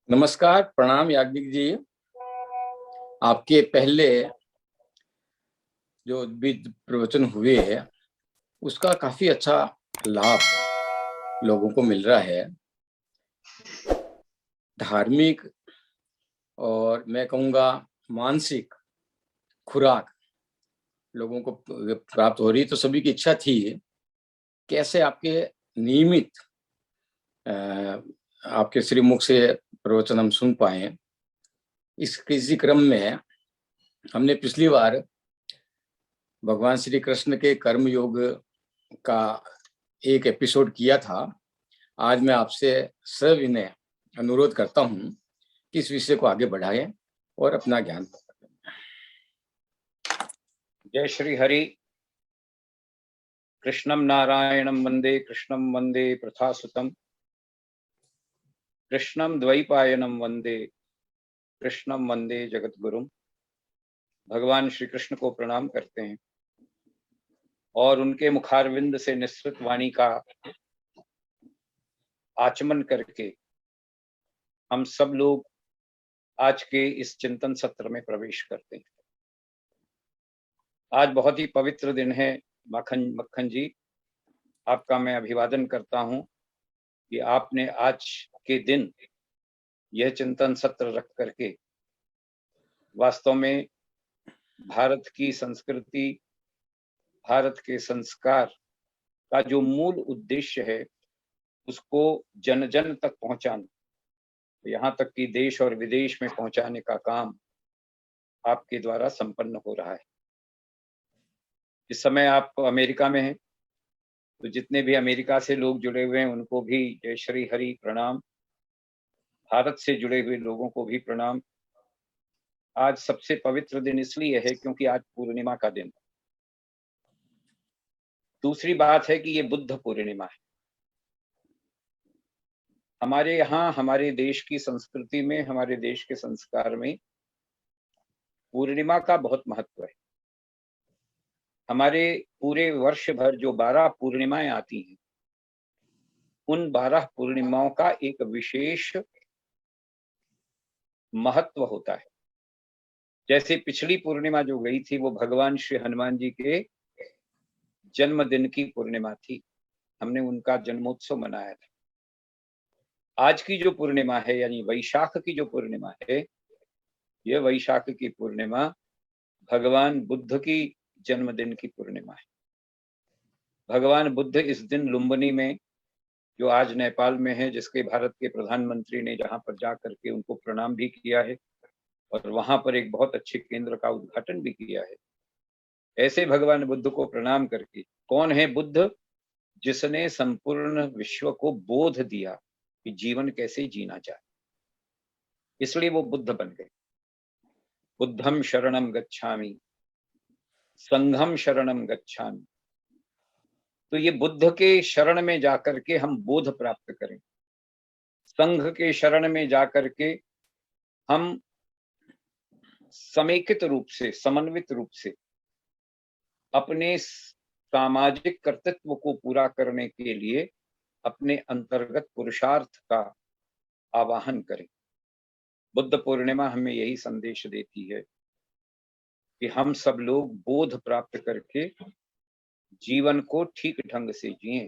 नमस्कार, प्रणाम याज्ञिक जी। आपके पहले जो भी प्रवचन हुए हैं उसका काफी अच्छा लाभ लोगों को मिल रहा है। धार्मिक और मैं कहूँगा मानसिक खुराक लोगों को प्राप्त हो रही, तो सभी की इच्छा थी कैसे आपके नियमित आपके श्रीमुख से प्रवचन हम सुन पाए। इसी क्रम में हमने पिछली बार भगवान श्री कृष्ण के कर्म योग का एक एपिसोड किया था। आज मैं आपसे सविनय अनुरोध करता हूं कि इस विषय को आगे बढ़ाएं और अपना ज्ञान। जय श्री हरि। कृष्णं नारायणं वंदे, कृष्णं वंदे प्रथासुतं, कृष्णं द्वैपायनं वंदे, कृष्णं वंदे जगद्गुरुं। भगवान श्री कृष्ण को प्रणाम करते हैं और उनके मुखारविंद से निसृत वाणी का आचमन करके हम सब लोग आज के इस चिंतन सत्र में प्रवेश करते हैं। आज बहुत ही पवित्र दिन है। मक्खन जी, आपका मैं अभिवादन करता हूं कि आपने आज के दिन यह चिंतन सत्र रख करके वास्तव में भारत की संस्कृति, भारत के संस्कार का जो मूल उद्देश्य है उसको जन जन तक पहुंचाना, यहाँ तक कि देश और विदेश में पहुंचाने का काम आपके द्वारा संपन्न हो रहा है। इस समय आप अमेरिका में हैं, तो जितने भी अमेरिका से लोग जुड़े हुए हैं उनको भी जय श्री हरि प्रणाम। भारत से जुड़े हुए लोगों को भी प्रणाम। आज सबसे पवित्र दिन इसलिए है क्योंकि आज पूर्णिमा का दिन। दूसरी बात है कि ये बुद्ध पूर्णिमा है। हमारे यहाँ, हमारे देश की संस्कृति में, हमारे देश के संस्कार में पूर्णिमा का बहुत महत्व है। हमारे पूरे वर्ष भर जो 12 पूर्णिमाएं आती हैं, उन 12 पूर्णिमाओं का एक विशेष महत्व होता है। जैसे पिछली पूर्णिमा जो गई थी वो भगवान श्री हनुमान जी के जन्मदिन की पूर्णिमा थी। हमने उनका जन्मोत्सव मनाया था। आज की जो पूर्णिमा है यानी वैशाख की जो पूर्णिमा है, यह वैशाख की पूर्णिमा भगवान बुद्ध की जन्मदिन की पूर्णिमा है। भगवान बुद्ध इस दिन लुम्बिनी में, जो आज नेपाल में है, जिसके भारत के प्रधानमंत्री ने जहां पर जाकर के उनको प्रणाम भी किया है और वहां पर एक बहुत अच्छे केंद्र का उद्घाटन भी किया है। ऐसे भगवान बुद्ध को प्रणाम करके, कौन है बुद्ध? जिसने संपूर्ण विश्व को बोध दिया कि जीवन कैसे जीना चाहिए, इसलिए वो बुद्ध बन गए। बुद्धम शरणम गच्छामि, संघम शरणम गच्छामि। तो ये बुद्ध के शरण में जाकर के हम बोध प्राप्त करें, संघ के शरण में जाकर के हम समेकित रूप से, समन्वित रूप से अपने सामाजिक कर्तव्य को पूरा करने के लिए अपने अंतर्गत पुरुषार्थ का आवाहन करें। बुद्ध पूर्णिमा हमें यही संदेश देती है कि हम सब लोग बोध प्राप्त करके जीवन को ठीक ढंग से जिएं।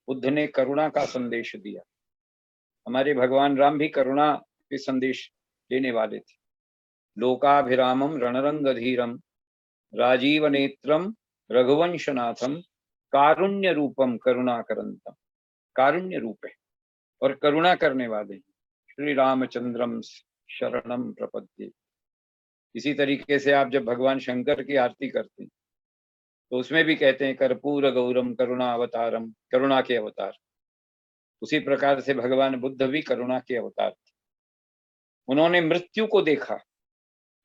बुद्ध ने करुणा का संदेश दिया। हमारे भगवान राम भी करुणा के संदेश देने वाले थे। लोकाभिरामम रणरंगधीरम राजीव नेत्रम रघुवंशनाथम कारुण्य रूपम करुणाकरंतम। कारुण्य रूप है और करुणा करने वाले श्री रामचंद्रम शरणम प्रपद्ये। इसी तरीके से आप जब भगवान शंकर की आरती करते हैं तो उसमें भी कहते हैं कर्पूर गौरम करुणा अवतारम, करुणा के अवतार। उसी प्रकार से भगवान बुद्ध भी करुणा के अवतार थे। उन्होंने मृत्यु को देखा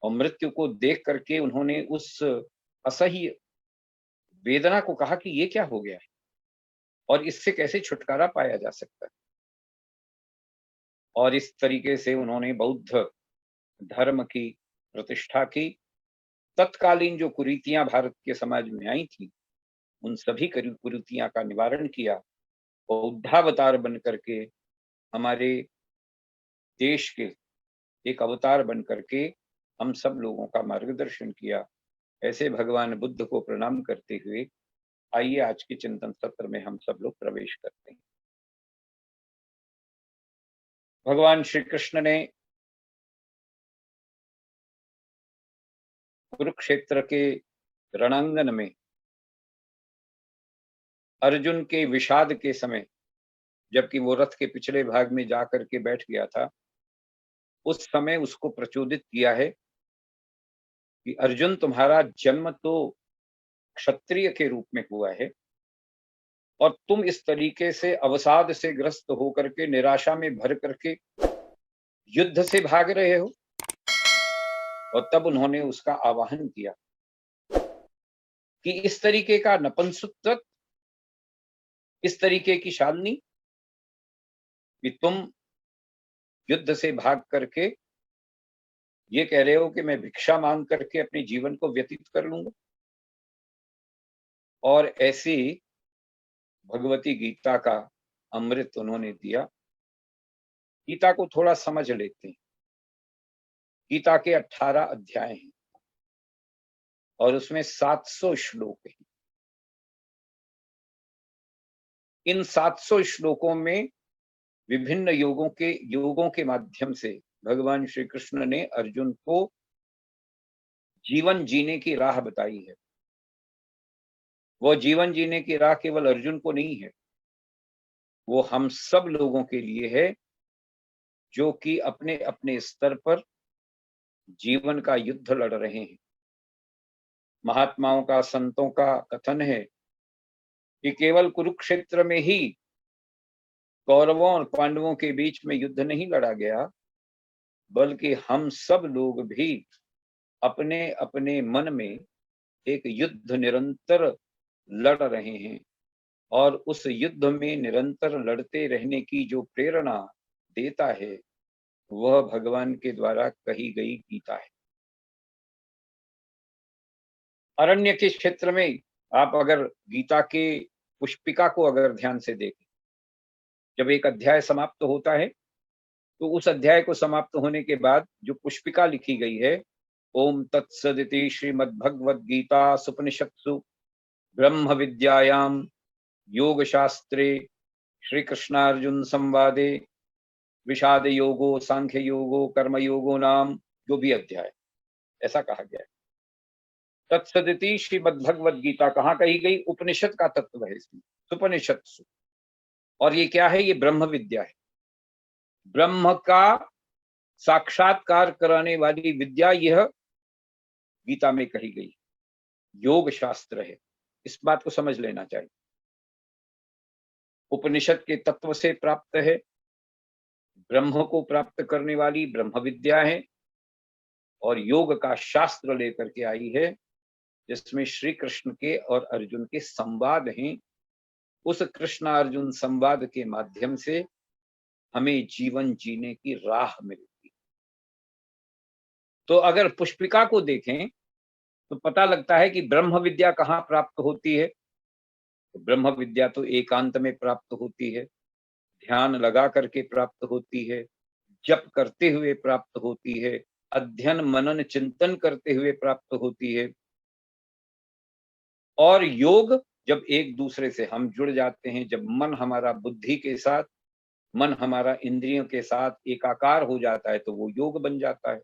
और मृत्यु को देख करके उन्होंने उस असह्य वेदना को कहा कि ये क्या हो गया है और इससे कैसे छुटकारा पाया जा सकता है। और इस तरीके से उन्होंने बौद्ध धर्म की प्रतिष्ठा की। तत्कालीन जो कुरीतियां भारत के समाज में आई थी, उन सभी कुरीतियां का निवारण किया और बुद्धावतार बन करके हमारे देश के एक अवतार बन करके हम सब लोगों का मार्गदर्शन किया। ऐसे भगवान बुद्ध को प्रणाम करते हुए आइए आज के चिंतन सत्र में हम सब लोग प्रवेश करते हैं। भगवान श्री कृष्ण ने कुरुक्षेत्र के रणांगन में अर्जुन के विषाद के समय, जबकि वो रथ के पिछले भाग में जाकर के बैठ गया था, उस समय उसको प्रचोदित किया है कि अर्जुन, तुम्हारा जन्म तो क्षत्रिय के रूप में हुआ है और तुम इस तरीके से अवसाद से ग्रस्त होकर के, निराशा में भर करके युद्ध से भाग रहे हो। और तब उन्होंने उसका आवाहन किया कि इस तरीके का नपुंसकत्व, इस तरीके की शालनी कि तुम युद्ध से भाग करके ये कह रहे हो कि मैं भिक्षा मांग करके अपने जीवन को व्यतीत कर लूंगा। और ऐसी भगवती गीता का अमृत उन्होंने दिया। गीता को थोड़ा समझ लेते हैं। गीता के 18 अध्याय हैं और उसमें 700 श्लोक हैं। इन 700 श्लोकों में विभिन्न योगों के माध्यम से भगवान श्री कृष्ण ने अर्जुन को जीवन जीने की राह बताई है। वो जीवन जीने की राह केवल अर्जुन को नहीं है, वो हम सब लोगों के लिए है, जो कि अपने अपने स्तर पर जीवन का युद्ध लड़ रहे हैं। महात्माओं का, संतों का कथन है कि केवल कुरुक्षेत्र में ही कौरवों और पांडवों के बीच में युद्ध नहीं लड़ा गया, बल्कि हम सब लोग भी अपने अपने मन में एक युद्ध निरंतर लड़ रहे हैं। और उस युद्ध में निरंतर लड़ते रहने की जो प्रेरणा देता है, वह भगवान के द्वारा कही गई गीता है। अरण्य के क्षेत्र में आप अगर गीता के पुष्पिका को अगर ध्यान से देखें, जब एक अध्याय समाप्त होता है तो उस अध्याय को समाप्त होने के बाद जो पुष्पिका लिखी गई है, ओम तत्सदिति श्रीमद्भगवद गीता सुपनिषत्सु ब्रह्म विद्यायाम योग शास्त्रे श्री कृष्णार्जुन संवादे विषाद योगो सांख्य योगो कर्म योगो नाम, जो भी अध्याय, ऐसा कहा गया है। तत्सदिति श्रीमद्भगवद गीता कहाँ कही गई? उपनिषद का तत्व है इसमें, सुपनिषत्सु। और ये क्या है? ये ब्रह्म विद्या है, ब्रह्म का साक्षात्कार कराने वाली विद्या यह गीता में कही गई योग शास्त्र है। इस बात को समझ लेना चाहिए। उपनिषद के तत्व से प्राप्त है, ब्रह्म को प्राप्त करने वाली ब्रह्म विद्या है, और योग का शास्त्र लेकर के आई है, जिसमें श्री कृष्ण के और अर्जुन के संवाद हैं। उस कृष्ण अर्जुन संवाद के माध्यम से हमें जीवन जीने की राह मिलती। तो अगर पुष्पिका को देखें तो पता लगता है कि ब्रह्म विद्या कहाँ प्राप्त होती है। तो ब्रह्म विद्या तो एकांत में प्राप्त होती है, ध्यान लगा करके प्राप्त होती है, जप करते हुए प्राप्त होती है, अध्ययन मनन चिंतन करते हुए प्राप्त होती है। और योग जब एक दूसरे से हम जुड़ जाते हैं, जब मन हमारा बुद्धि के साथ, मन हमारा इंद्रियों के साथ एकाकार हो जाता है, तो वो योग बन जाता है।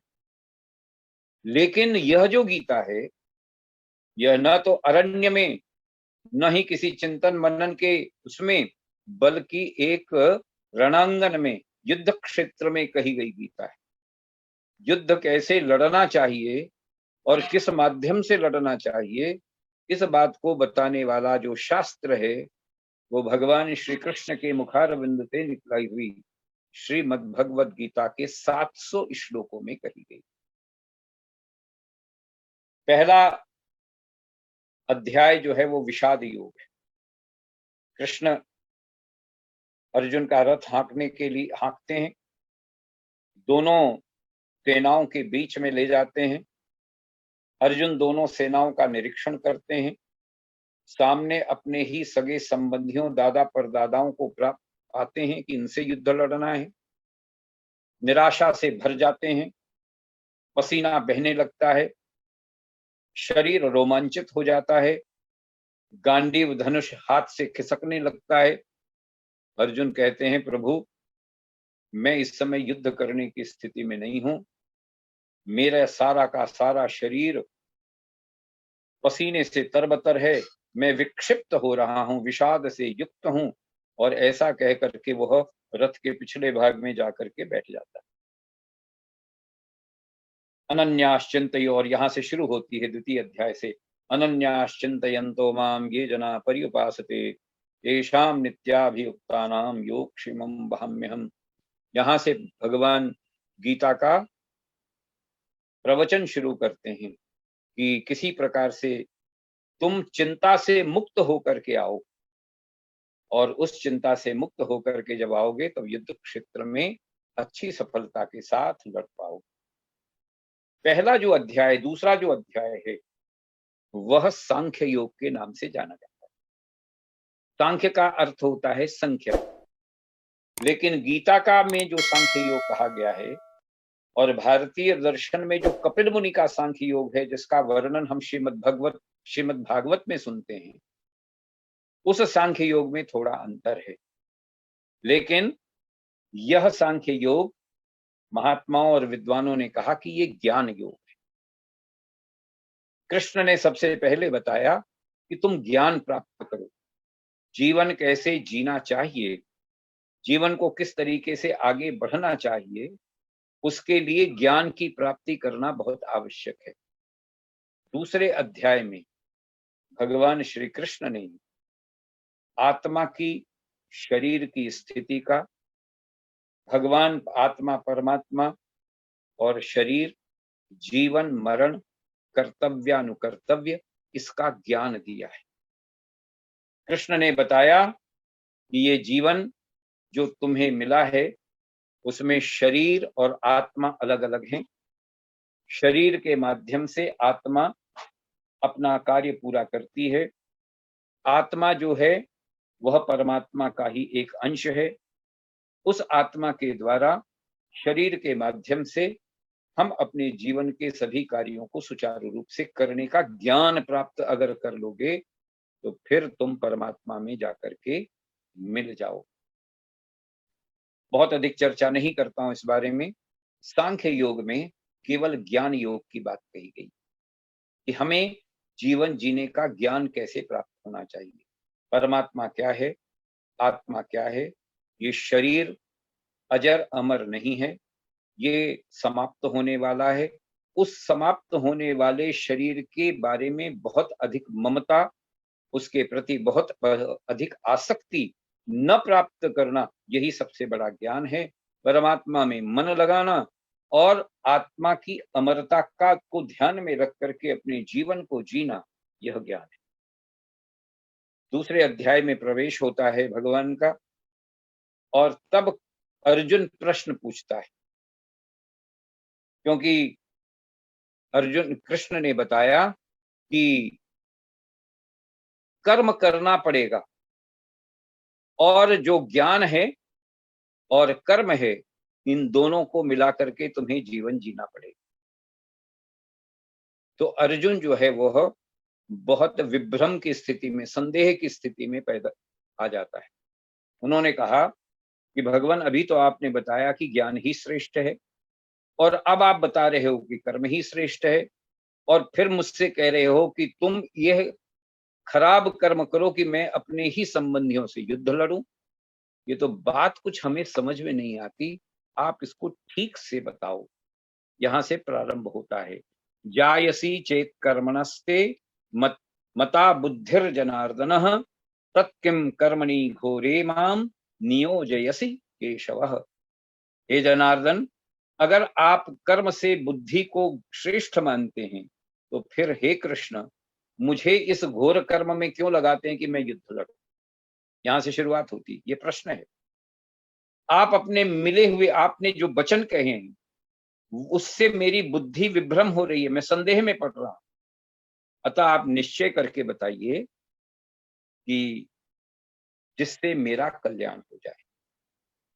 लेकिन यह जो गीता है, यह न तो अरण्य में, न ही किसी चिंतन मनन के उसमें, बल्कि एक रणांगन में, युद्ध क्षेत्र में कही गई गीता है। युद्ध कैसे लड़ना चाहिए और किस माध्यम से लड़ना चाहिए, इस बात को बताने वाला जो शास्त्र है, वो भगवान श्री कृष्ण के मुखारविंद से निकलाई हुई श्रीमद् भगवद गीता के 700 श्लोकों में कही गई। पहला अध्याय जो है वो विषाद योग है। कृष्ण अर्जुन का रथ हाँकते हैं, दोनों सेनाओं के बीच में ले जाते हैं। अर्जुन दोनों सेनाओं का निरीक्षण करते हैं, सामने अपने ही सगे संबंधियों, दादा परदादाओं को प्राप्त आते हैं कि इनसे युद्ध लड़ना है। निराशा से भर जाते हैं, पसीना बहने लगता है, शरीर रोमांचित हो जाता है, गांडीव धनुष हाथ से खिसकने लगता है। अर्जुन कहते हैं, प्रभु मैं इस समय युद्ध करने की स्थिति में नहीं हूं, मेरा सारा का सारा शरीर पसीने से तरबतर है, मैं विक्षिप्त हो रहा हूं, विषाद से युक्त हूं। और ऐसा कह करके वह रथ के पिछले भाग में जाकर के बैठ जाता है। अनन्याश्चिंतयो, और यहां से शुरू होती है द्वितीय अध्याय से, अनन्याश्चिंतयन्तो माम ये जना पर्युपासते येषाम नित्याभियुक्तानाम योगक्षेमं वहाम्यहम्। यहाँ से भगवान गीता का प्रवचन शुरू करते हैं कि किसी प्रकार से तुम चिंता से मुक्त होकर के आओ, और उस चिंता से मुक्त होकर के जब आओगे तब युद्ध क्षेत्र में अच्छी सफलता के साथ लड़ पाओ। पहला जो अध्याय, दूसरा जो अध्याय है, वह सांख्य योग के नाम से जाना जाता है। सांख्य का अर्थ होता है संख्या, लेकिन गीता का में जो सांख्य योग कहा गया है, और भारतीय दर्शन में जो कपिल मुनि का सांख्य योग है, जिसका वर्णन हम श्रीमद् भागवत में सुनते हैं, उस सांख्य योग में थोड़ा अंतर है। लेकिन यह सांख्य योग महात्माओं और विद्वानों ने कहा कि ये ज्ञान योग है। कृष्ण ने सबसे पहले बताया कि तुम ज्ञान प्राप्त करो, जीवन कैसे जीना चाहिए, जीवन को किस तरीके से आगे बढ़ना चाहिए, उसके लिए ज्ञान की प्राप्ति करना बहुत आवश्यक है। दूसरे अध्याय में भगवान श्री कृष्ण ने आत्मा की, शरीर की स्थिति का, भगवान आत्मा परमात्मा और शरीर, जीवन मरण, कर्तव्यानुकर्तव्य, इसका ज्ञान दिया है। कृष्ण ने बताया कि ये जीवन जो तुम्हें मिला है, उसमें शरीर और आत्मा अलग अलग हैं। शरीर के माध्यम से आत्मा अपना कार्य पूरा करती है। आत्मा जो है वह परमात्मा का ही एक अंश है। उस आत्मा के द्वारा शरीर के माध्यम से हम अपने जीवन के सभी कार्यों को सुचारू रूप से करने का ज्ञान प्राप्त अगर कर लोगे, तो फिर तुम परमात्मा में जाकर के मिल जाओ। बहुत अधिक चर्चा नहीं करता हूं इस बारे में। सांख्य योग में केवल ज्ञान योग की बात कही गई कि हमें जीवन जीने का ज्ञान कैसे प्राप्त होना चाहिए, परमात्मा क्या है, आत्मा क्या है, ये शरीर अजर अमर नहीं है, ये समाप्त होने वाला है। उस समाप्त होने वाले शरीर के बारे में बहुत अधिक ममता, उसके प्रति बहुत अधिक आसक्ति न प्राप्त करना, यही सबसे बड़ा ज्ञान है। परमात्मा में मन लगाना और आत्मा की अमरता का को ध्यान में रख करके अपने जीवन को जीना, यह ज्ञान है। दूसरे अध्याय में प्रवेश होता है भगवान का, और तब अर्जुन प्रश्न पूछता है, क्योंकि अर्जुन, कृष्ण ने बताया कि कर्म करना पड़ेगा, और जो ज्ञान है और कर्म है, इन दोनों को मिला करके तुम्हें जीवन जीना पड़ेगा। तो अर्जुन जो है वह बहुत विभ्रम की स्थिति में, संदेह की स्थिति में पैदा आ जाता है। उन्होंने कहा कि भगवान, अभी तो आपने बताया कि ज्ञान ही श्रेष्ठ है, और अब आप बता रहे हो कि कर्म ही श्रेष्ठ है, और फिर मुझसे कह रहे हो कि तुम यह खराब कर्म करो कि मैं अपने ही संबंधियों से युद्ध लड़ूं। ये तो बात कुछ हमें समझ में नहीं आती, आप इसको ठीक से बताओ। यहां से प्रारंभ होता है, जायसी चेत कर्मणस्ते मता बुद्धिर जनार्दनः तत्किम कर्मणि घोरे माम नियोजयसि केशवः। हे जनार्दन, अगर आप कर्म से बुद्धि को श्रेष्ठ मानते हैं, तो फिर हे कृष्ण, मुझे इस घोर कर्म में क्यों लगाते हैं कि मैं युद्ध लड़ूं। यहां से शुरुआत होती, ये प्रश्न है। आप अपने मिले हुए, आपने जो वचन कहे हैं, उससे मेरी बुद्धि विभ्रम हो रही है, मैं संदेह में पड़ रहा हूं। अतः आप निश्चय करके बताइए कि जिससे मेरा कल्याण हो जाए।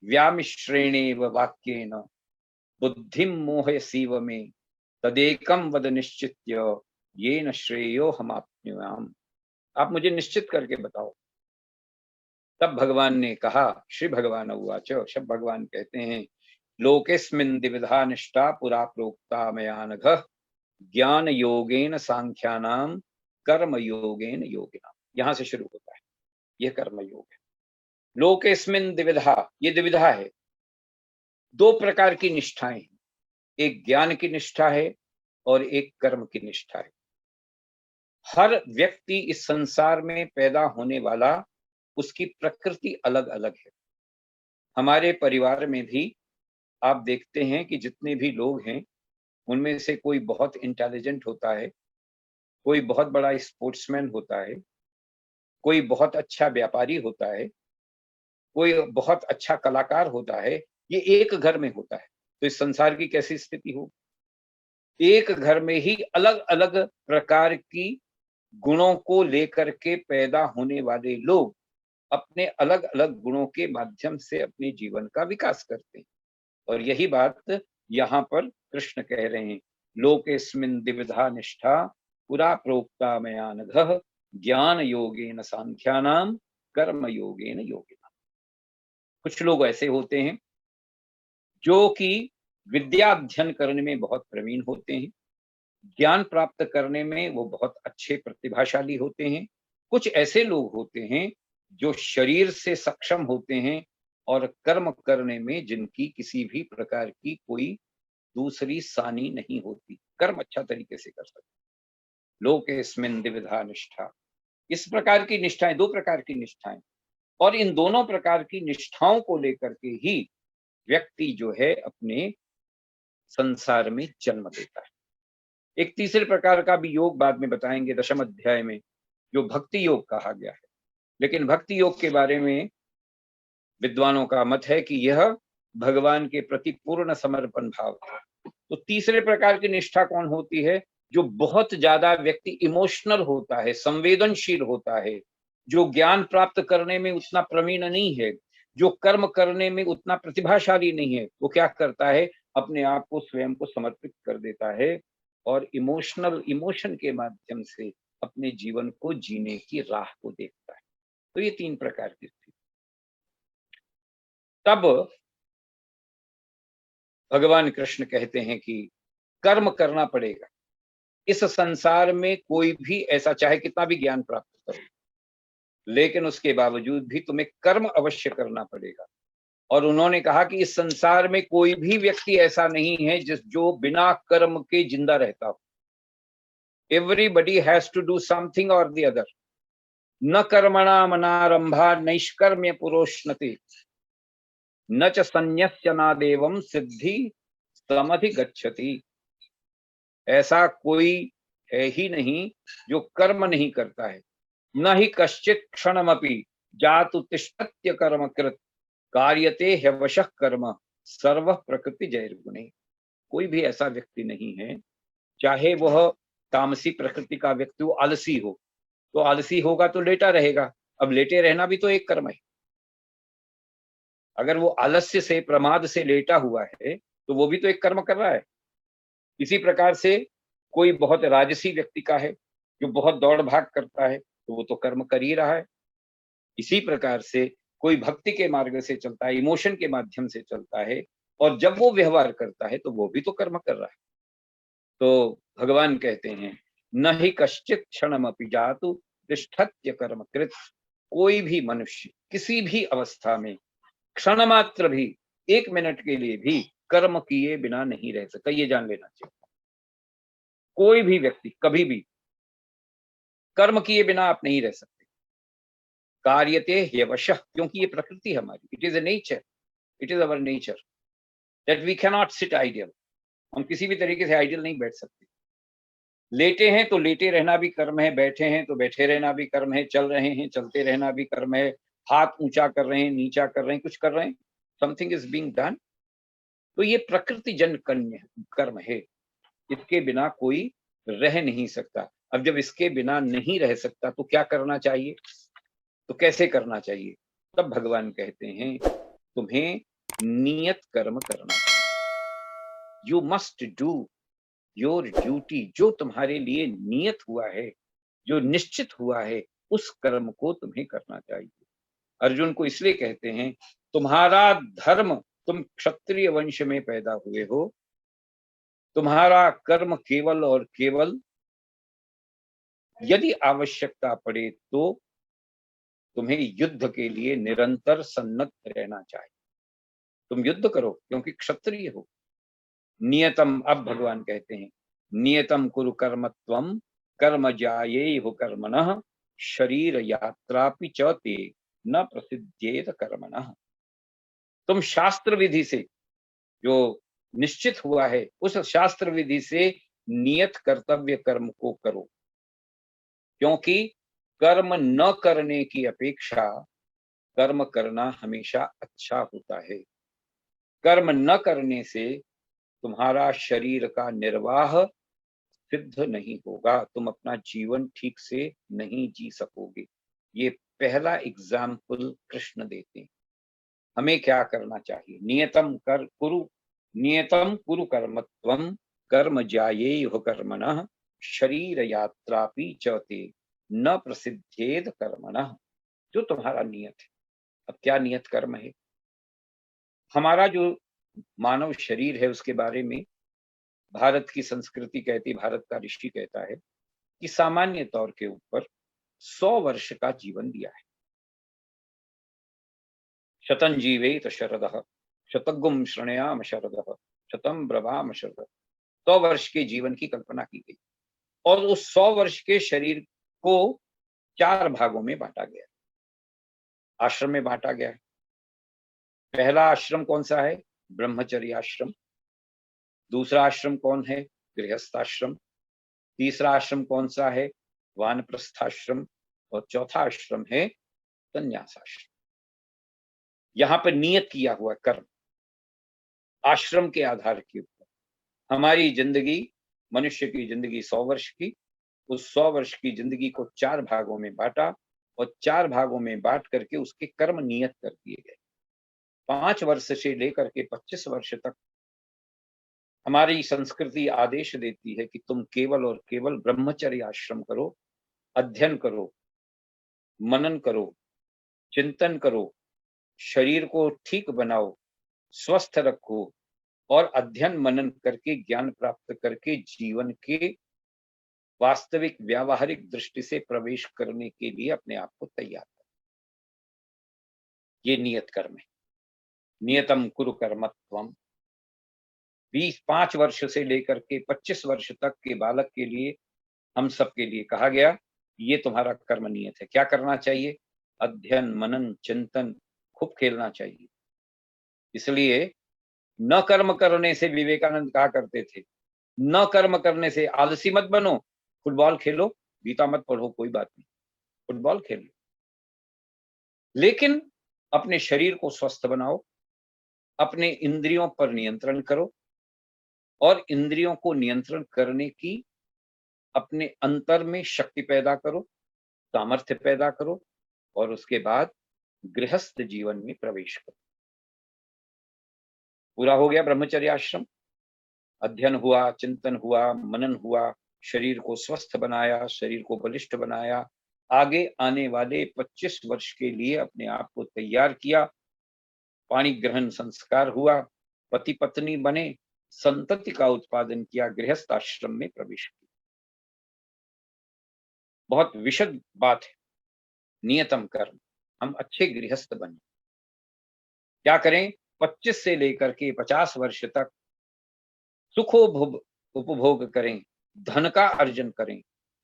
व्यामिश्रेणेव वाक्येन बुद्धिम मोहयसीव में तदेकम वद निश्चित्य ये न श्रेयो हमाप्नुयाम। आप मुझे निश्चित करके बताओ। तब भगवान ने कहा, श्री भगवान उवाच, शब भगवान कहते हैं, लोकेस्मिन् द्विविधा निष्ठा पुरा प्रोक्ता मया नघ, ज्ञान योगेन सांख्यानाम कर्म योगेन योगिनाम। यहां से शुरू होता है, यह कर्म योग है। लोकेस्मिन् द्विविधा, ये द्विविधा है, दो प्रकार की निष्ठाएं हैं। एक ज्ञान की निष्ठा है और एक कर्म की निष्ठा है। हर व्यक्ति इस संसार में पैदा होने वाला, उसकी प्रकृति अलग अलग है। हमारे परिवार में भी आप देखते हैं कि जितने भी लोग हैं, उनमें से कोई बहुत इंटेलिजेंट होता है, कोई बहुत बड़ा स्पोर्ट्समैन होता है, कोई बहुत अच्छा व्यापारी होता है, कोई बहुत अच्छा कलाकार होता है। ये एक घर में होता है, तो इस संसार की कैसी स्थिति हो? एक घर में ही अलग अलग प्रकार की गुणों को लेकर के पैदा होने वाले लोग अपने अलग अलग गुणों के माध्यम से अपने जीवन का विकास करते हैं। और यही बात यहाँ पर कृष्ण कह रहे हैं, लोकेस्मिन् द्विविधा निष्ठा पुरा प्रोक्ता मया नघ, ज्ञान योगेन सांख्यानाम कर्म योगेन योगिनाम। कुछ लोग ऐसे होते हैं जो कि विद्या अध्ययन करने में बहुत प्रवीण होते हैं, ज्ञान प्राप्त करने में वो बहुत अच्छे प्रतिभाशाली होते हैं। कुछ ऐसे लोग होते हैं जो शरीर से सक्षम होते हैं और कर्म करने में जिनकी किसी भी प्रकार की कोई दूसरी सानी नहीं होती, कर्म अच्छा तरीके से कर सकते। लोकेस्मिन् द्विविधा निष्ठा, इस प्रकार की निष्ठाएं, दो प्रकार की निष्ठाएं, और इन दोनों प्रकार की निष्ठाओं को लेकर के ही व्यक्ति जो है अपने संसार में जन्म देता है। एक तीसरे प्रकार का भी योग बाद में बताएंगे, दशम अध्याय में, जो भक्ति योग कहा गया है। लेकिन भक्ति योग के बारे में विद्वानों का मत है कि यह भगवान के प्रति पूर्ण समर्पण भाव है। तो तीसरे प्रकार की निष्ठा कौन होती है? जो बहुत ज्यादा व्यक्ति इमोशनल होता है, संवेदनशील होता है, जो ज्ञान प्राप्त करने में उतना प्रवीण नहीं है, जो कर्म करने में उतना प्रतिभाशाली नहीं है, वो क्या करता है? अपने आप को, स्वयं को समर्पित कर देता है और इमोशन के माध्यम से अपने जीवन को जीने की राह को देखता है। तो ये तीन प्रकार की स्थिति। तब भगवान कृष्ण कहते हैं कि कर्म करना पड़ेगा। इस संसार में कोई भी ऐसा, चाहे कितना भी ज्ञान प्राप्त करो, लेकिन उसके बावजूद भी तुम्हें कर्म अवश्य करना पड़ेगा। और उन्होंने कहा कि इस संसार में कोई भी व्यक्ति ऐसा नहीं है जो बिना कर्म के जिंदा रहता हो। Everybody has to do something और द अदर। न कर्मणा मनारंभा नैष्कर्म्य पुरोष्णति, न च संन्यस्य नादेवं सिद्धि समधिगच्छति। ऐसा कोई है ही नहीं जो कर्म नहीं करता है। न ही कश्चित क्षणमपि जातु तिष्ठत्य कर्मकृत, कार्यते ह्यवशः कर्म सर्व प्रकृति जैर्गुणे। कोई भी ऐसा व्यक्ति नहीं है, चाहे वह तामसी प्रकृति का व्यक्ति हो, आलसी हो, तो आलसी होगा तो लेटा रहेगा। अब लेटे रहना भी तो एक कर्म है। अगर वो आलस्य से, प्रमाद से लेटा हुआ है तो वो भी तो एक कर्म कर रहा है। इसी प्रकार से कोई बहुत राजसी व्यक्ति का है जो बहुत दौड़ भाग करता है, तो वो तो कर्म कर ही रहा है। इसी प्रकार से कोई भक्ति के मार्ग से चलता है, इमोशन के माध्यम से चलता है, और जब वो व्यवहार करता है तो वो भी तो कर्म कर रहा है। तो भगवान कहते हैं, न ही कश्चित क्षणमपि जातु तिष्ठत्य कर्मकृत। कोई भी मनुष्य किसी भी अवस्था में क्षण मात्र भी, एक मिनट के लिए भी कर्म किए बिना नहीं रह सकता। ये जान लेना चाहिए। कोई भी व्यक्ति कभी भी कर्म किए बिना आप नहीं रह सकते। कार्यते ह्यवशः, क्योंकि ये प्रकृति हमारी, it is a nature, it is our nature that we can not sit ideal. हम किसी भी तरीके से आइडियल नहीं बैठ सकते। लेटे हैं तो लेटे रहना भी कर्म है, बैठे हैं तो बैठे रहना भी कर्म है, चल रहे हैं चलते रहना भी कर्म है, हाथ ऊंचा कर रहे हैं, नीचा कर रहे हैं, कुछ कर रहे हैं, समथिंग इज बीइंग डन। तो ये प्रकृति जन कर्म है, इसके बिना कोई रह नहीं सकता। अब जब इसके बिना नहीं रह सकता तो क्या करना चाहिए, तो कैसे करना चाहिए? तब भगवान कहते हैं, तुम्हें नियत कर्म करना चाहिए। You must do your duty. जो तुम्हारे लिए नियत हुआ है, जो निश्चित हुआ है, उस कर्म को तुम्हें करना चाहिए। अर्जुन को इसलिए कहते हैं तुम्हारा धर्म, तुम क्षत्रिय वंश में पैदा हुए हो, तुम्हारा कर्म केवल और केवल यदि आवश्यकता पड़े तो तुम्हें युद्ध के लिए निरंतर सन्नद्ध रहना चाहिए। तुम युद्ध करो क्योंकि क्षत्रिय हो। नियतम, अब भगवान कहते हैं नियतम कुरु कर्मत्वम कर्म जायेहु कर्मणः शरीर यात्रापि च ते न प्रसिद्धेत कर्मणः। तुम शास्त्र विधि से जो निश्चित हुआ है उस शास्त्र विधि से नियत कर्तव्य कर्म को करो, क्योंकि कर्म न करने की अपेक्षा कर्म करना हमेशा अच्छा होता है। कर्म न करने से तुम्हारा शरीर का निर्वाह सिद्ध नहीं होगा, तुम अपना जीवन ठीक से नहीं जी सकोगे। ये पहला एग्जाम्पल कृष्ण देते हैं। हमें क्या करना चाहिए? नियतम कुरु कर्मत्वम कर्म जायेहु कर्मणः शरीर यात्रापि च ते न प्रसिद्धेद कर्मणः। जो तुम्हारा नियत है। अब क्या नियत कर्म है? हमारा जो मानव शरीर है उसके बारे में भारत की संस्कृति कहती, भारत का ऋषि कहता है कि सामान्य तौर के ऊपर 100 वर्ष का जीवन दिया है। शतं जीवेत शरदः शतगुम शृणुयाम शरदः शतं ब्रवाम शरदः। 100 वर्ष के जीवन की कल्पना की गई और उस 100 वर्ष के शरीर को 4 भागों में बांटा गया, आश्रम में बांटा गया है। पहला आश्रम कौन सा है? ब्रह्मचर्य आश्रम। दूसरा आश्रम कौन है? गृहस्थाश्रम। तीसरा आश्रम कौन सा है? वानप्रस्थाश्रम। और चौथा आश्रम है संन्यासाश्रम। यहां पर नियत किया हुआ कर्म आश्रम के आधार के ऊपर। हमारी जिंदगी, मनुष्य की जिंदगी 100 वर्ष की, उस 100 वर्ष की जिंदगी को 4 भागों में बांटा और 4 भागों में बांट करके उसके कर्म नियत कर दिए गए। 5 वर्ष से लेकर के 25 वर्ष तक हमारी संस्कृति आदेश देती है कि तुम केवल और केवल ब्रह्मचर्य आश्रम करो, अध्ययन करो, मनन करो, चिंतन करो, शरीर को ठीक बनाओ, स्वस्थ रखो और अध्ययन मनन करके ज्ञान प्राप्त करके जीवन के वास्तविक व्यावहारिक दृष्टि से प्रवेश करने के लिए अपने आप को तैयार करो। ये नियत कर्म है। नियतम कुरु कर्मत्वम। 5 वर्ष से लेकर के 25 वर्ष तक के बालक के लिए, हम सबके लिए कहा गया ये तुम्हारा कर्म नियत है। क्या करना चाहिए? अध्ययन मनन चिंतन, खूब खेलना चाहिए। इसलिए न कर्म करने से, विवेकानंद कहा करते थे, न कर्म करने से आलसी मत बनो। फुटबॉल खेलो, गीता मत पढ़ो, कोई बात नहीं, फुटबॉल खेलो, लेकिन अपने शरीर को स्वस्थ बनाओ, अपने इंद्रियों पर नियंत्रण करो और इंद्रियों को नियंत्रण करने की अपने अंतर में शक्ति पैदा करो, सामर्थ्य पैदा करो और उसके बाद गृहस्थ जीवन में प्रवेश करो। पूरा हो गया ब्रह्मचर्य आश्रम। अध्ययन हुआ, चिंतन हुआ, मनन हुआ, शरीर को स्वस्थ बनाया, शरीर को बलिष्ठ बनाया, आगे आने वाले 25 वर्ष के लिए अपने आप को तैयार किया। पाणी ग्रहण संस्कार हुआ, पति पत्नी बने, संतति का उत्पादन किया, गृहस्थ आश्रम में प्रवेश किया। बहुत विशद बात है। नियतम कर्म, हम अच्छे गृहस्थ बने। क्या करें? 25 से लेकर के 50 वर्ष तक उपभोग करें, धन का अर्जन करें,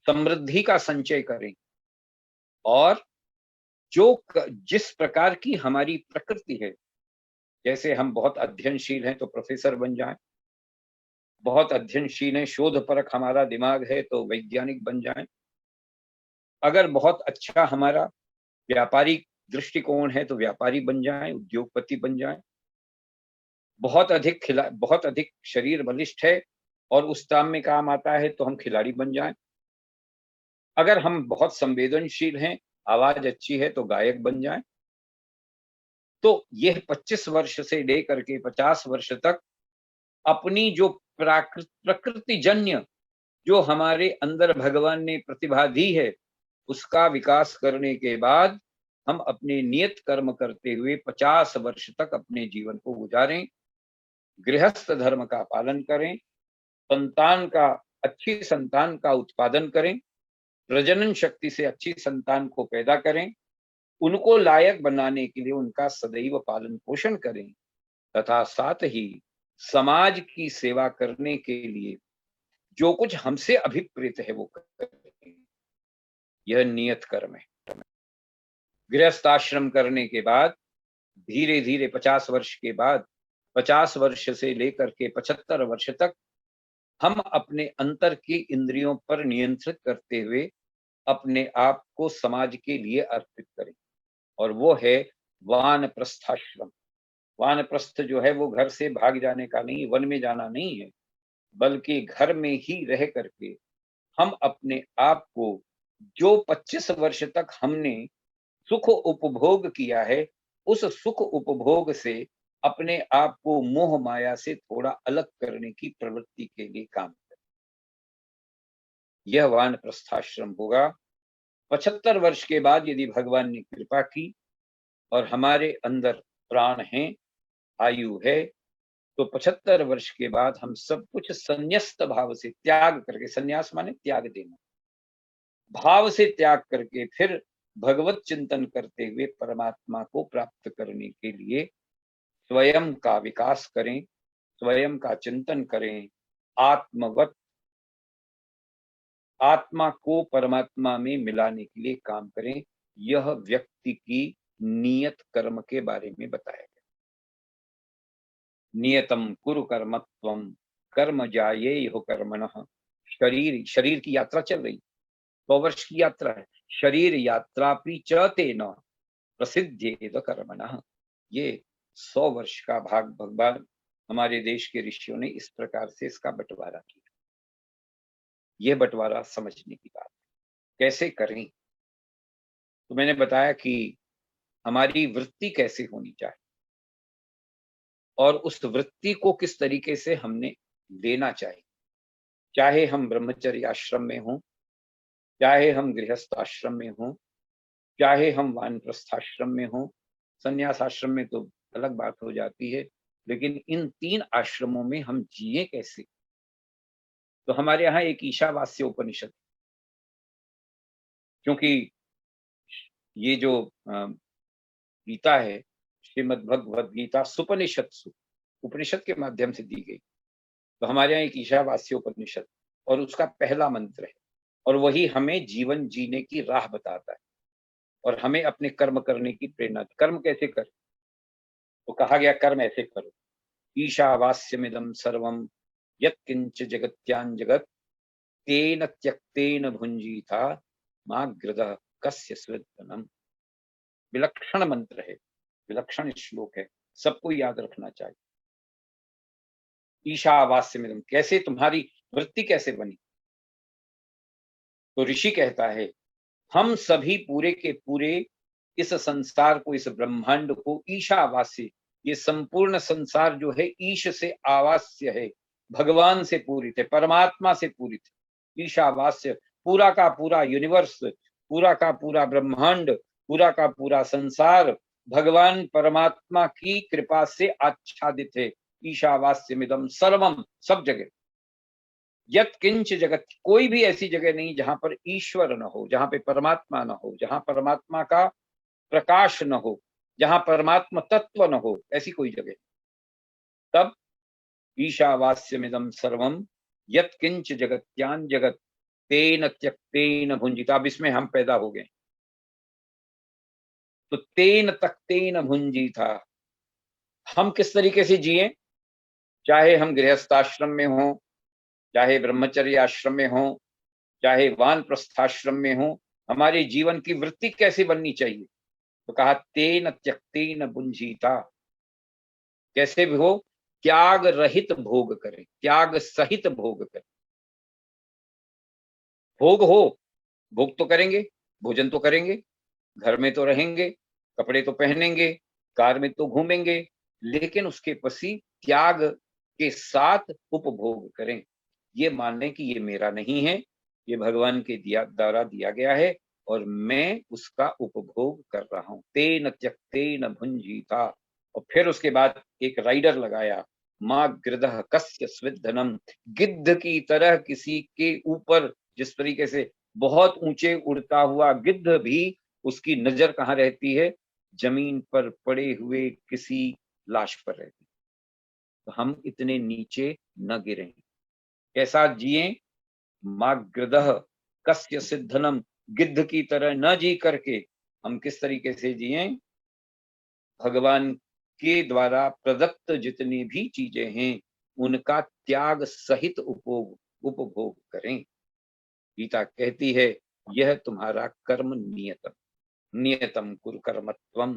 समृद्धि का संचय करें और जिस प्रकार की हमारी प्रकृति है, जैसे हम बहुत अध्ययनशील हैं तो प्रोफेसर बन जाएं, बहुत अध्ययनशील हैं, शोधपरक हमारा दिमाग है तो वैज्ञानिक बन जाएं, अगर बहुत अच्छा हमारा व्यापारिक दृष्टिकोण है तो व्यापारी बन जाएं, उद्योगपति बन जाएं, बहुत अधिक शरीर बलिष्ठ है और उस काम में काम आता है तो हम खिलाड़ी बन जाएं, अगर हम बहुत संवेदनशील हैं, आवाज अच्छी है तो गायक बन जाएं। तो यह 25 वर्ष से लेकर के 50 वर्ष तक अपनी जो प्रकृति जन्य जो हमारे अंदर भगवान ने प्रतिभा दी है, उसका विकास करने के बाद हम अपने नियत कर्म करते हुए 50 वर्ष तक अपने जीवन को गुजारें, गृहस्थ धर्म का पालन करें, अच्छी संतान का उत्पादन करें, प्रजनन शक्ति से अच्छी संतान को पैदा करें, उनको लायक बनाने के लिए उनका सदैव पालन पोषण करें, तथा साथ ही समाज की सेवा करने के लिए जो कुछ हमसे अभिप्रेत है वो करें। यह नियत कर्म है। गृहस्थ आश्रम करने के बाद धीरे धीरे 50 वर्ष के बाद 50 वर्ष से लेकर के 75 वर्ष तक हम अपने अंतर की इंद्रियों पर नियंत्रित करते हुए अपने आप को समाज के लिए अर्पित करें, और वो है वानप्रस्थाश्रम। वानप्रस्थ जो है वो घर से भाग जाने का नहीं, वन में जाना नहीं है, बल्कि घर में ही रह करके हम अपने आप को जो 25 वर्ष तक हमने सुख उपभोग किया है, उस सुख उपभोग से अपने आप को मोह माया से थोड़ा अलग करने की प्रवृत्ति के लिए काम करें। यह वानप्रस्थाश्रम होगा। 75 वर्ष के बाद यदि भगवान ने कृपा की और हमारे अंदर प्राण हैं, आयु है, तो 75 वर्ष के बाद हम सब कुछ संन्यस्त भाव से त्याग करके, संन्यास माने त्याग देना, भाव से त्याग करके फिर भगवत चिंतन करते हुए परमात्मा को प्राप्त करने के लिए स्वयं का विकास करें, स्वयं का चिंतन करें, आत्मा को परमात्मा में मिलाने के लिए काम करें। यह व्यक्ति की नियत कर्म के बारे में बताया गया। नियतम कुरु कर्मत्वम कर्म जायेयुः कर्मणः। शरीर की यात्रा चल रही, 100 वर्ष की यात्रा है। शरीर यात्रा पी च तेन प्रसिद्धेद कर्मणः। ये 100 वर्ष का भाग भगवान हमारे देश के ऋषियों ने इस प्रकार से इसका बंटवारा किया। यह बंटवारा समझने की बात है। कैसे करें? तो मैंने बताया कि हमारी वृत्ति कैसे होनी चाहिए और उस वृत्ति को किस तरीके से हमने लेना चाहिए। चाहे हम ब्रह्मचर्य आश्रम में हों, चाहे हम गृहस्थ आश्रम में हों, चाहे हम वानप्रस्थाश्रम में हों, संन्यास आश्रम में तो अलग बात हो जाती है, लेकिन इन 3 आश्रमों में हम जिए कैसे? तो हमारे यहाँ एक ईशावास्य उपनिषद, क्योंकि ये जो गीता है, श्रीमद् भगवद गीता सुपनिषत्सु, उपनिषद के माध्यम से दी गई, तो हमारे यहाँ एक ईशावास्य उपनिषद और उसका पहला मंत्र है, और वही हमें जीवन जीने की राह बताता है और हमें अपने कर्म करने की प्रेरणा। कर्म कैसे करें? तो कहा गया कर्म ऐसे करो, ईशावास्यमिदं सर्वं यत्किंच जगत्यां जगत तेन त्यक्तेन भुंजीता माग्रदः कस्य स्विद्धनम्। विलक्षण मंत्र है, विलक्षण श्लोक है, सबको याद रखना चाहिए। ईशावास्यमिदं, कैसे तुम्हारी वृत्ति कैसे बनी? तो ऋषि कहता है, हम सभी पूरे के पूरे इस संसार को, इस ब्रह्मांड को ईशावास्य, ये संपूर्ण संसार जो है ईश से आवास्य है, भगवान से पूरित है, परमात्मा से पूरित है। ईशावास्य, पूरा का पूरा यूनिवर्स, पूरा का पूरा ब्रह्मांड, पूरा का पूरा संसार भगवान परमात्मा की कृपा से आच्छादित है। ईशावास्यमिदं सर्वम, सब जगह। यत किंच जगत, कोई भी ऐसी जगह नहीं जहां पर ईश्वर न हो, जहां पे परमात्मा न हो, जहां परमात्मा का प्रकाश न हो, जहां परमात्मा तत्व न हो, ऐसी कोई जगह। तब ईशावास्यमिदं सर्वम यत किंच जगत्यान जगत तेन त्यक्तेन भुंजिता। अब इसमें हम पैदा हो गए, तो तेन तक्तेन भुंजिता, हम किस तरीके से जिए? चाहे हम गृहस्थाश्रम में हों, चाहे ब्रह्मचर्य आश्रम में हो, चाहे वानप्रस्थाश्रम में हो, हमारे जीवन की वृत्ति कैसे बननी चाहिए? तो कहा तेन त्यक्तेन भुंजीता। कैसे भी हो? त्याग रहित भोग करें, त्याग सहित भोग करें। भोग हो, भोग तो करेंगे, भोजन तो करेंगे, घर में तो रहेंगे, कपड़े तो पहनेंगे, कार में तो घूमेंगे, लेकिन उसके पसी त्याग के साथ उपभोग करें। ये मान लें कि ये मेरा नहीं है, ये भगवान के द्वारा दिया गया है और मैं उसका उपभोग कर रहा हूं। तेन त्यक्तेन भुंजीता। और फिर उसके बाद एक राइडर लगाया, माँ गृदह कस्य स्विद्धनम। गिद्ध की तरह किसी के ऊपर, जिस तरीके से बहुत ऊंचे उड़ता हुआ गिद्ध भी, उसकी नजर कहाँ रहती है? जमीन पर पड़े हुए किसी लाश पर रहती है। तो हम इतने नीचे न गिरें। कैसा जिए? माग्रदह कस्य सिद्धनम। गिद्ध की तरह न जी करके हम किस तरीके से जिए? भगवान के द्वारा प्रदत्त जितनी भी चीजें हैं उनका त्याग सहित उपभोग करें। गीता कहती है, यह तुम्हारा कर्म नियतम नियतम कुरु कर्मत्वम।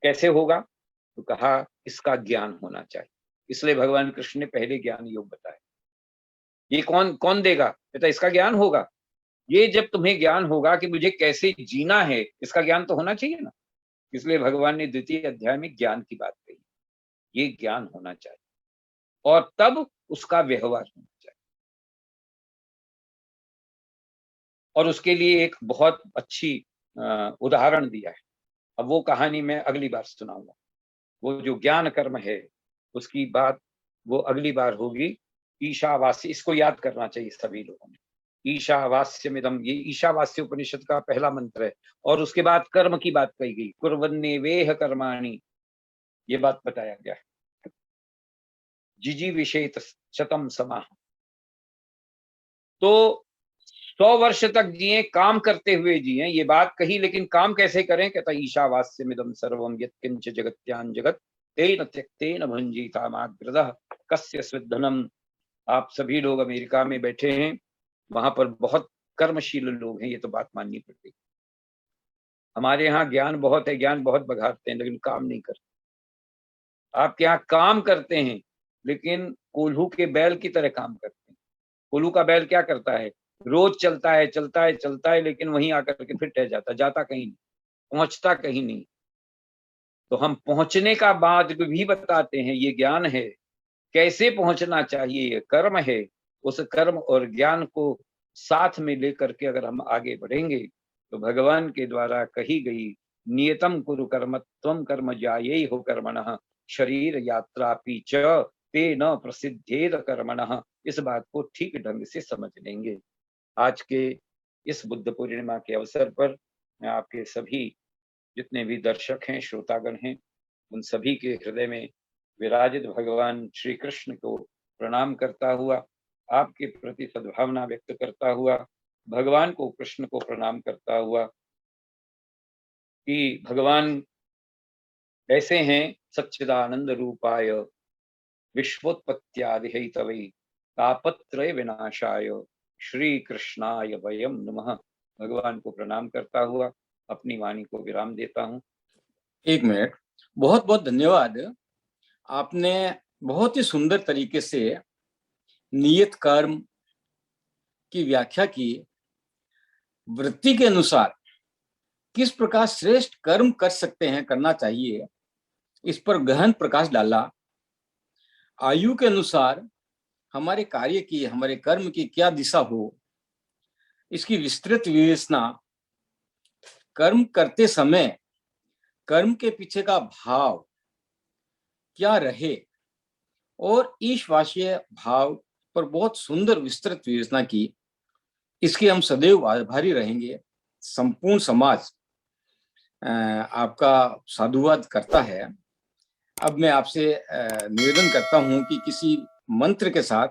कैसे होगा? तो कहा, इसका ज्ञान होना चाहिए। इसलिए भगवान कृष्ण ने पहले ज्ञान योग बताया। ये कौन कौन देगा? कहता इसका ज्ञान होगा। ये जब तुम्हें ज्ञान होगा कि मुझे कैसे जीना है, इसका ज्ञान तो होना चाहिए ना। इसलिए भगवान ने द्वितीय अध्याय में ज्ञान की बात कही। ये ज्ञान होना चाहिए और तब उसका व्यवहार होना चाहिए। और उसके लिए एक बहुत अच्छी उदाहरण दिया है। अब वो कहानी मैं अगली बार सुनाऊंगा। वो जो ज्ञान कर्म है उसकी बात वो अगली बार होगी। ईशावास्य, इसको याद करना चाहिए सभी लोगों ने। ईशावास्यमिदम, ये ईशावास्य उपनिषद का पहला मंत्र है। और उसके बाद कर्म की बात कही गई, कुर्वन्नेवेह कर्माणि, ये बात बताया गया है। जिजी विषेत शतम समाह। तो 100 वर्ष तक जिए, काम करते हुए जिए, ये बात कही। लेकिन काम कैसे करें? कहता ईशावास्यमिदम सर्वम यत्किंच जगत्यान जगत तेन त्यक्तेन भुंजीता माग्रदः कस्य स्विद्धनम। आप सभी लोग अमेरिका में बैठे हैं, वहां पर बहुत कर्मशील लोग हैं, ये तो बात माननी पड़ती। हमारे यहाँ ज्ञान बहुत है, ज्ञान बहुत बघाड़ते हैं, लेकिन काम नहीं करते। आपके यहाँ काम करते हैं, लेकिन कोल्हू के बैल की तरह काम करते हैं। कोल्हू का बैल क्या करता है? रोज चलता है चलता है चलता है, लेकिन वहीं आकर के फिर ठहर जाता, जाता कहीं नहीं, पहुंचता कहीं नहीं। तो हम पहुंचने का बाद भी बताते हैं, ये ज्ञान है। कैसे पहुंचना चाहिए, ये कर्म है। उस कर्म और ज्ञान को साथ में लेकर के अगर हम आगे बढ़ेंगे तो भगवान के द्वारा कही गई नियतम कुरु कर्म त्वम कर्म ज्यायै हो कर्मणः शरीर यात्रा पीच ते न प्रसिद्धेद कर्मणः, इस बात को ठीक ढंग से समझ लेंगे। आज के इस बुद्ध पूर्णिमा के अवसर पर मैं आपके सभी जितने भी दर्शक हैं, श्रोतागण हैं, उन सभी के हृदय में विराजित भगवान श्री कृष्ण को प्रणाम करता हुआ, आपके प्रति सद्भावना व्यक्त करता हुआ, भगवान को, कृष्ण को प्रणाम करता हुआ कि भगवान ऐसे हैं, सच्चिदानंद रूपाय विश्वोत्पत्त्यादि हेतवे तापत्रय विनाशाय श्री कृष्णाय वयम नमः। भगवान को प्रणाम करता हुआ अपनी वाणी को विराम देता हूँ। 1 मिनट। बहुत बहुत धन्यवाद। आपने बहुत ही सुंदर तरीके से नियत कर्म की व्याख्या की। वृत्ति के अनुसार किस प्रकार श्रेष्ठ कर्म कर सकते हैं, करना चाहिए, इस पर गहन प्रकाश डाला। आयु के अनुसार हमारे कार्य की, हमारे कर्म की क्या दिशा हो, इसकी विस्तृत विवेचना। कर्म करते समय कर्म के पीछे का भाव क्या रहे और ईश्वासीय भाव पर बहुत सुंदर विस्तृत विवेचना की। इसके हम सदैव आभारी रहेंगे। संपूर्ण समाज आपका साधुवाद करता है। अब मैं आपसे निवेदन करता हूं कि किसी मंत्र के साथ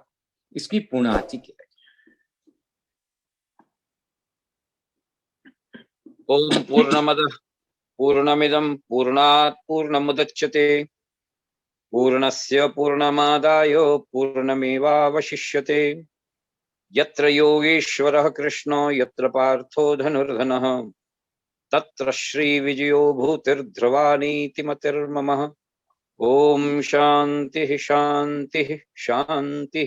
इसकी पूर्णाहुति की। ओम पूर्णमदः पूर्णमिदं पूर्णात् पूर्णमुदच्यते पूर्णस्य पूर्णमादाय पूर्णमेवावशिष्यते। यत्र योगेश्वरः कृष्णो यत्र पार्थो धनुर्धनः तत्र श्रीविजयो भूतिर्ध्रुवानीति मतिर्मम। ओम शांति शांति शांति।